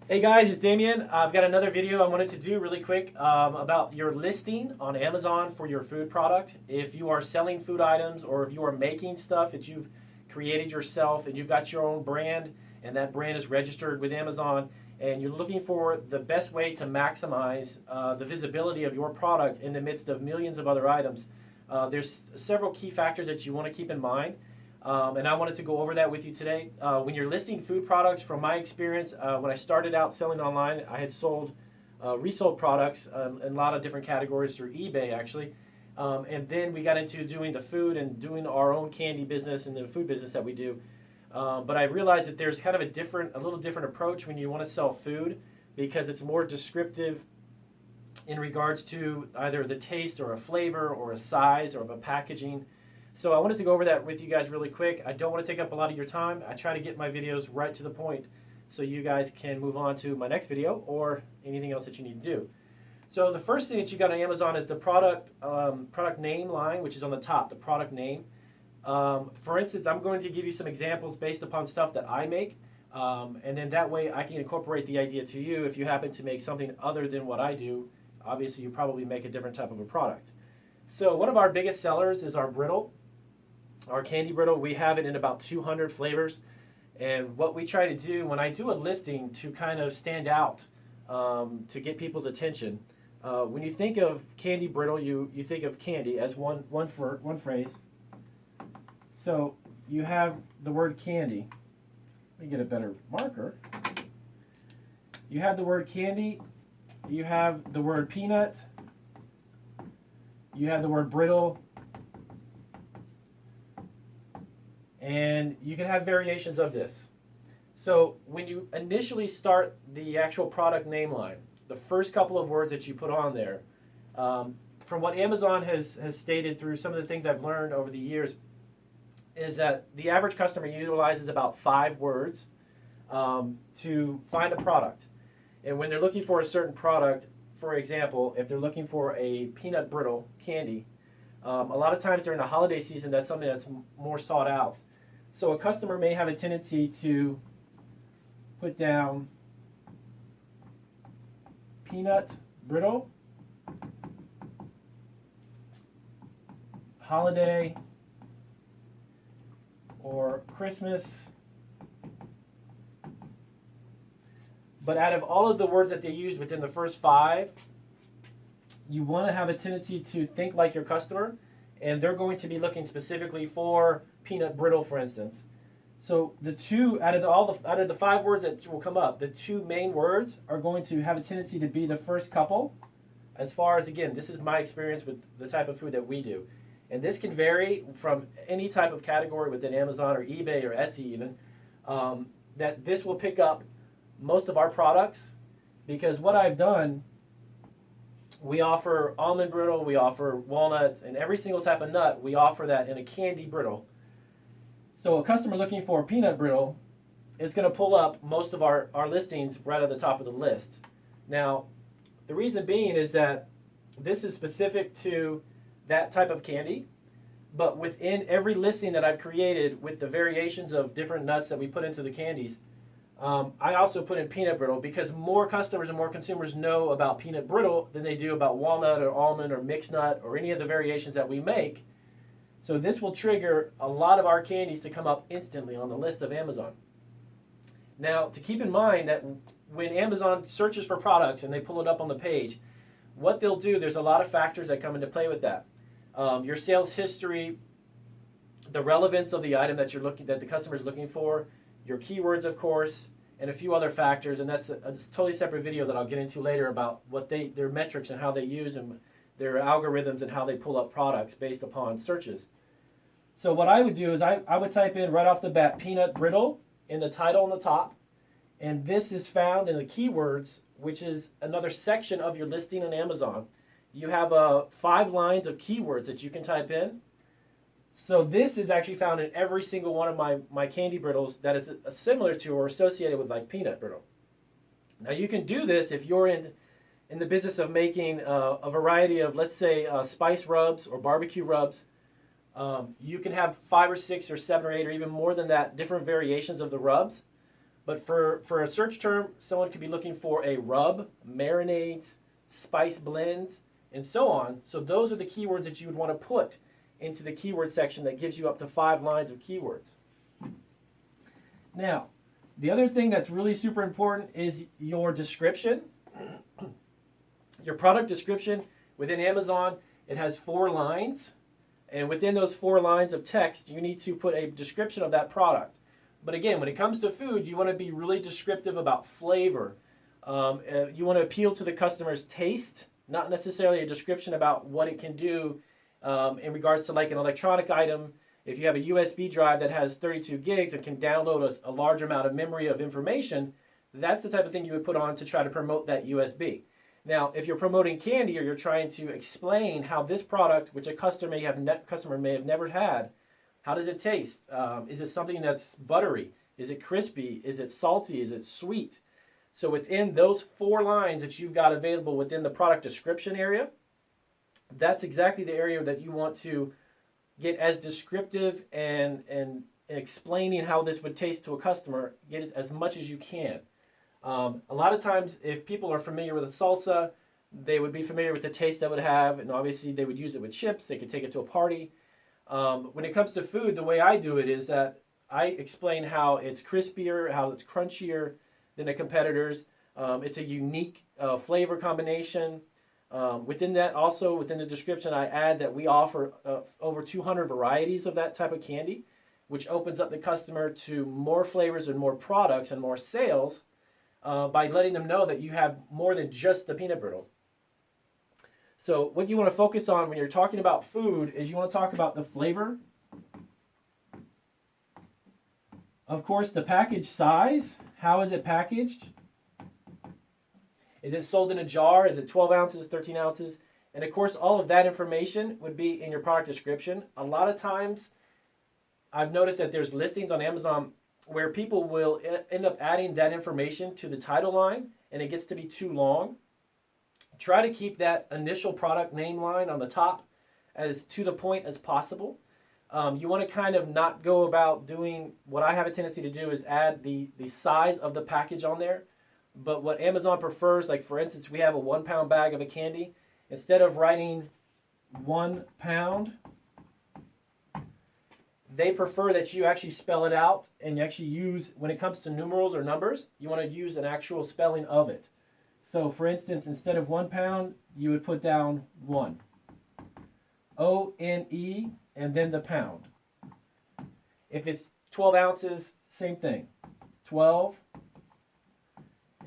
Hey guys, it's Damien. I've got another video I wanted to do really quick about your listing on Amazon for your food product. If you are selling food items or if you are making stuff that you've created yourself and you've got your own brand and that brand is registered with Amazon and you're looking for the best way to maximize the visibility of your product in the midst of millions of other items, there's several key factors that you want to keep in mind. And I wanted to go over that with you today. When you're listing food products, from my experience, when I started out selling online, I had resold products in a lot of different categories through eBay, actually. And then we got into doing the food and doing our own candy business and the food business that we do. But I realized that there's kind of a little different approach when you want to sell food because it's more descriptive in regards to either the taste or a flavor or a size or a packaging. So I wanted to go over that with you guys really quick. I don't want to take up a lot of your time. I try to get my videos right to the point so you guys can move on to my next video or anything else that you need to do. So the first thing that you got on Amazon is the product name line, which is on the top, the product name. For instance, I'm going to give you some examples based upon stuff that I make, and then that way I can incorporate the idea to you. If you happen to make something other than what I do, obviously you probably make a different type of a product. So one of our biggest sellers is our brittle. Our candy brittle, we have it in about 200 flavors. And what we try to do when I do a listing to kind of stand out, to get people's attention, when you think of candy brittle, you think of candy as one phrase. So you have the word candy. Let me get a better marker. You have the word candy. You have the word peanut. You have the word brittle. And you can have variations of this. So when you initially start the actual product name line, the first couple of words that you put on there, from what Amazon has stated through some of the things I've learned over the years, is that the average customer utilizes about 5 words to find a product. And when they're looking for a certain product, for example, if they're looking for a peanut brittle candy, a lot of times during the holiday season, that's something that's more sought out. So a customer may have a tendency to put down peanut brittle, holiday, or Christmas. But out of all of the words that they use within the first 5, you want to have a tendency to think like your customer, and they're going to be looking specifically for peanut brittle, for instance. So the two out of the 5 words that will come up, the 2 main words are going to have a tendency to be the first couple. As far as, again, this is my experience with the type of food that we do, and this can vary from any type of category within Amazon or eBay or Etsy even. That this will pick up most of our products, because what I've done, we offer almond brittle, we offer walnut, and every single type of nut, we offer that in a candy brittle. So a customer looking for a peanut brittle is going to pull up most of our listings right at the top of the list. Now, the reason being is that this is specific to that type of candy, but within every listing that I've created with the variations of different nuts that we put into the candies, I also put in peanut brittle because more customers and more consumers know about peanut brittle than they do about walnut or almond or mixed nut or any of the variations that we make. So this will trigger a lot of our candies to come up instantly on the list of Amazon. Now, to keep in mind that when Amazon searches for products and they pull it up on the page, what they'll do, there's a lot of factors that come into play with that. Your sales history, the relevance of the item that the customer is looking for, your keywords, of course, and a few other factors, and that's a totally separate video that I'll get into later about what their metrics and how they use them, their algorithms and how they pull up products based upon searches. So what I would do is I would type in right off the bat peanut brittle in the title on the top, and this is found in the keywords, which is another section of your listing on Amazon. You have 5 lines of keywords that you can type in. So this is actually found in every single one of my candy brittles that is similar to or associated with like peanut brittle. Now you can do this if you're in the business of making a variety of, let's say, spice rubs or barbecue rubs. You can have 5 or 6 or 7 or 8 or even more than that different variations of the rubs. But for a search term, someone could be looking for a rub, marinades, spice blends, and so on. So those are the keywords that you would want to put into the keyword section that gives you up to 5 lines of keywords. Now, the other thing that's really super important is your description. Your product description within Amazon, it has 4 lines. And within those 4 lines of text, you need to put a description of that product. But again, when it comes to food, you want to be really descriptive about flavor. You want to appeal to the customer's taste, not necessarily a description about what it can do in regards to like an electronic item. If you have a USB drive that has 32 gigs and can download a large amount of memory of information, that's the type of thing you would put on to try to promote that USB. Now, if you're promoting candy or you're trying to explain how this product, which a customer may have never had, how does it taste? Is it something that's buttery? Is it crispy? Is it salty? Is it sweet? So within those 4 lines that you've got available within the product description area, that's exactly the area that you want to get as descriptive and explaining how this would taste to a customer, get it as much as you can. A lot of times, if people are familiar with a salsa, they would be familiar with the taste that it would have, and obviously they would use it with chips. They could take it to a party. When it comes to food, the way I do it is that I explain how it's crispier, how it's crunchier than the competitors. It's a unique flavor combination. Within that, also within the description, I add that we offer over 200 varieties of that type of candy, which opens up the customer to more flavors and more products and more sales by letting them know that you have more than just the peanut brittle. So what you want to focus on when you're talking about food is you want to talk about the flavor. Of course, the package size. How is it packaged? Is it sold in a jar? Is it 12 ounces, 13 ounces? And of course, all of that information would be in your product description. A lot of times, I've noticed that there's listings on Amazon where people will end up adding that information to the title line, and it gets to be too long. Try to keep that initial product name line on the top as to the point as possible. You want to kind of not go about doing what I have a tendency to do is add the size of the package on there. But what Amazon prefers, like for instance, we have a 1 pound bag of a candy. Instead of writing 1 pound, they prefer that you actually spell it out and you actually use, when it comes to numerals or numbers, you want to use an actual spelling of it. So for instance, instead of 1 pound, you would put down 1. O-N-E, and then the pound. If it's 12 ounces, same thing. 12,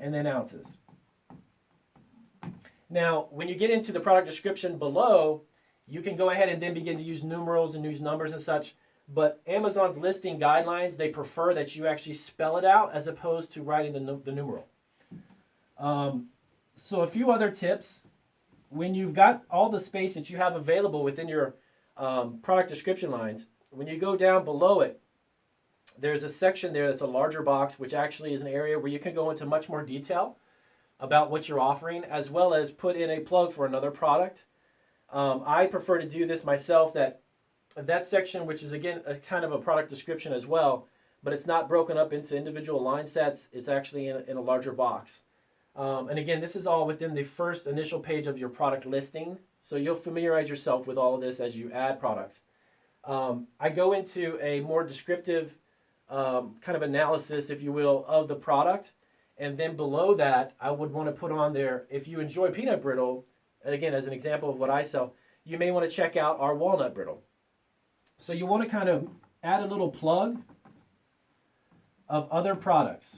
and then ounces. Now, when you get into the product description below, you can go ahead and then begin to use numerals and use numbers and such. But Amazon's listing guidelines, they prefer that you actually spell it out as opposed to writing the numeral. So a few other tips. When you've got all the space that you have available within your product description lines, when you go down below it, there's a section there that's a larger box, which actually is an area where you can go into much more detail about what you're offering, as well as put in a plug for another product. I prefer to do this myself, that section, which is again a kind of a product description as well, but it's not broken up into individual line sets. It's actually in a larger box. And again, this is all within the first initial page of your product listing. So you'll familiarize yourself with all of this as you add products. I go into a more descriptive kind of analysis, if you will, of the product. And then below that, I would want to put on there, if you enjoy peanut brittle, and again, as an example of what I sell, you may want to check out our walnut brittle. So you want to kind of add a little plug of other products.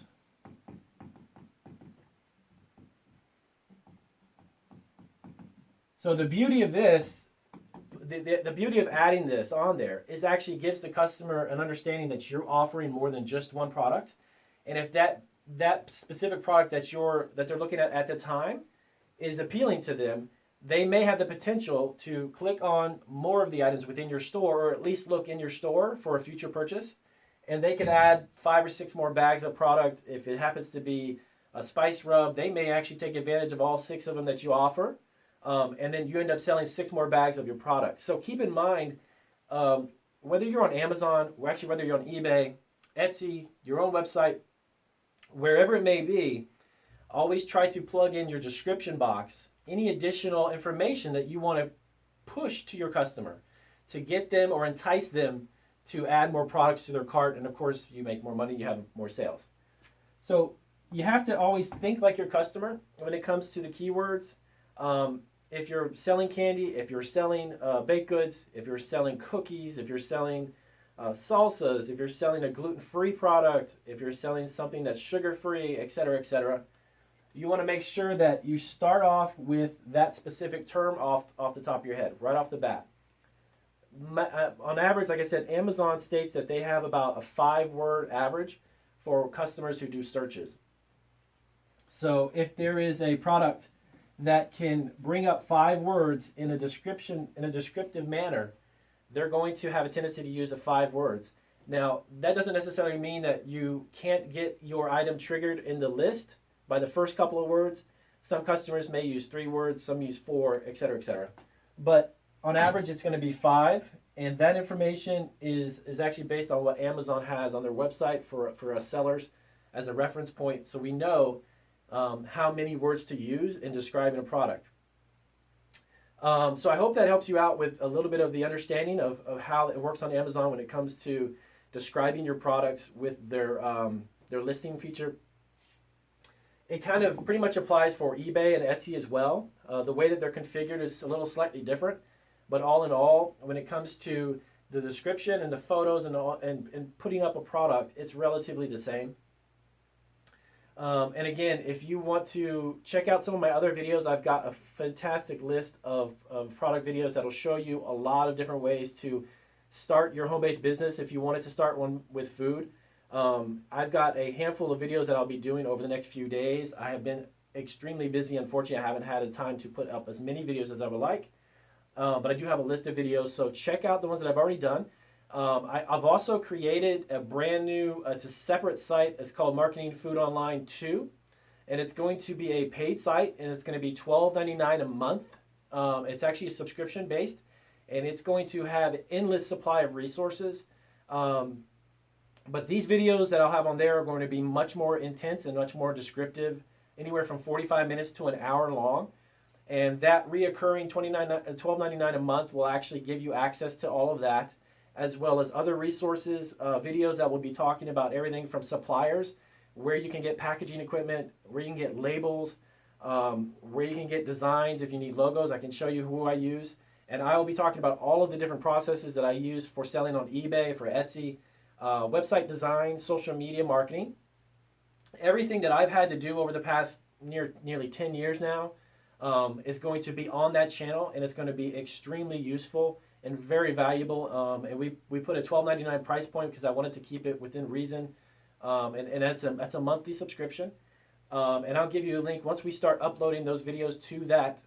So the beauty of this, the beauty of adding this on there is actually gives the customer an understanding that you're offering more than just one product. And if that specific product that they're looking at the time is appealing to them, they may have the potential to click on more of the items within your store, or at least look in your store for a future purchase. And they could add 5 or 6 more bags of product. If it happens to be a spice rub, they may actually take advantage of all 6 of them that you offer. And then you end up selling 6 more bags of your product. So keep in mind, whether you're on Amazon, or actually whether you're on eBay, Etsy, your own website, wherever it may be, always try to plug in your description box any additional information that you want to push to your customer to get them or entice them to add more products to their cart. And of course, you make more money, you have more sales. So you have to always think like your customer when it comes to the keywords. If you're selling candy, if you're selling baked goods, if you're selling cookies, if you're selling salsas, if you're selling a gluten-free product, if you're selling something that's sugar-free, etc., you want to make sure that you start off with that specific term off the top of your head, right off the bat. On average, like I said, Amazon states that they have about a 5-word average for customers who do searches. So if there is a product that can bring up 5 words in a description, in a descriptive manner, they're going to have a tendency to use the 5 words. Now, that doesn't necessarily mean that you can't get your item triggered in the list by the first couple of words. Some customers may use 3 words, some use 4, etc. But on average, it's going to be 5, and that information is actually based on what Amazon has on their website for us sellers as a reference point, so we know how many words to use in describing a product. So I hope that helps you out with a little bit of the understanding of how it works on Amazon when it comes to describing your products with their listing feature. It kind of pretty much applies for eBay and Etsy as well. The way that they're configured is a little slightly different, but all in all, when it comes to the description and the photos and putting up a product, it's relatively the same. And again, if you want to check out some of my other videos, I've got a fantastic list of product videos that'll show you a lot of different ways to start your home-based business if you wanted to start one with food. I've got a handful of videos that I'll be doing over the next few days. I have been extremely busy. Unfortunately, I haven't had the time to put up as many videos as I would like. But I do have a list of videos, so check out the ones that I've already done. I've also created a brand new, it's a separate site. It's called Food Online2. And it's going to be a paid site, and it's going to be $12.99 a month. It's actually subscription based, and it's going to have an endless supply of resources. But these videos that I'll have on there are going to be much more intense and much more descriptive, anywhere from 45 minutes to an hour long. And that reoccurring $12.99 a month will actually give you access to all of that, as well as other resources, videos that will be talking about everything from suppliers, where you can get packaging equipment, where you can get labels, where you can get designs if you need logos. I can show you who I use. And I will be talking about all of the different processes that I use for selling on eBay, for Etsy, website design, social media marketing. Everything that I've had to do over the past nearly 10 years now is going to be on that channel, and it's going to be extremely useful and very valuable. And we put a $12.99 price point because I wanted to keep it within reason. And that's a monthly subscription. And I'll give you a link once we start uploading those videos to that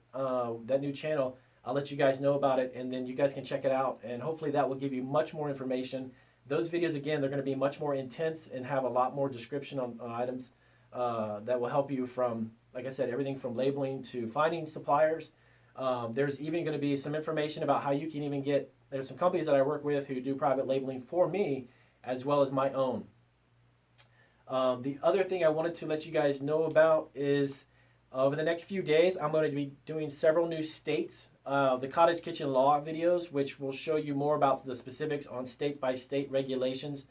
new channel. I'll let you guys know about it, and then you guys can check it out. And hopefully that will give you much more information. Those videos, again, they're going to be much more intense and have a lot more description on items that will help you from, like I said, everything from labeling to finding suppliers. There's even going to be some information about how you can even there's some companies that I work with who do private labeling for me as well as my own. The other thing I wanted to let you guys know about is over the next few days, I'm going to be doing several new states. The Cottage Kitchen Law videos, which will show you more about the specifics on state-by-state regulations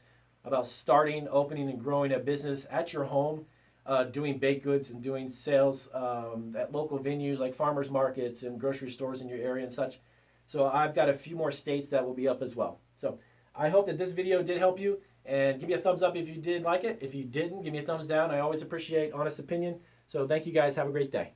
about starting, opening, and growing a business at your home, doing baked goods and doing sales at local venues like farmers markets and grocery stores in your area and such. So I've got a few more states that will be up as well. So I hope that this video did help you, and give me a thumbs up if you did like it. If you didn't, give me a thumbs down. I always appreciate honest opinion. So thank you guys. Have a great day.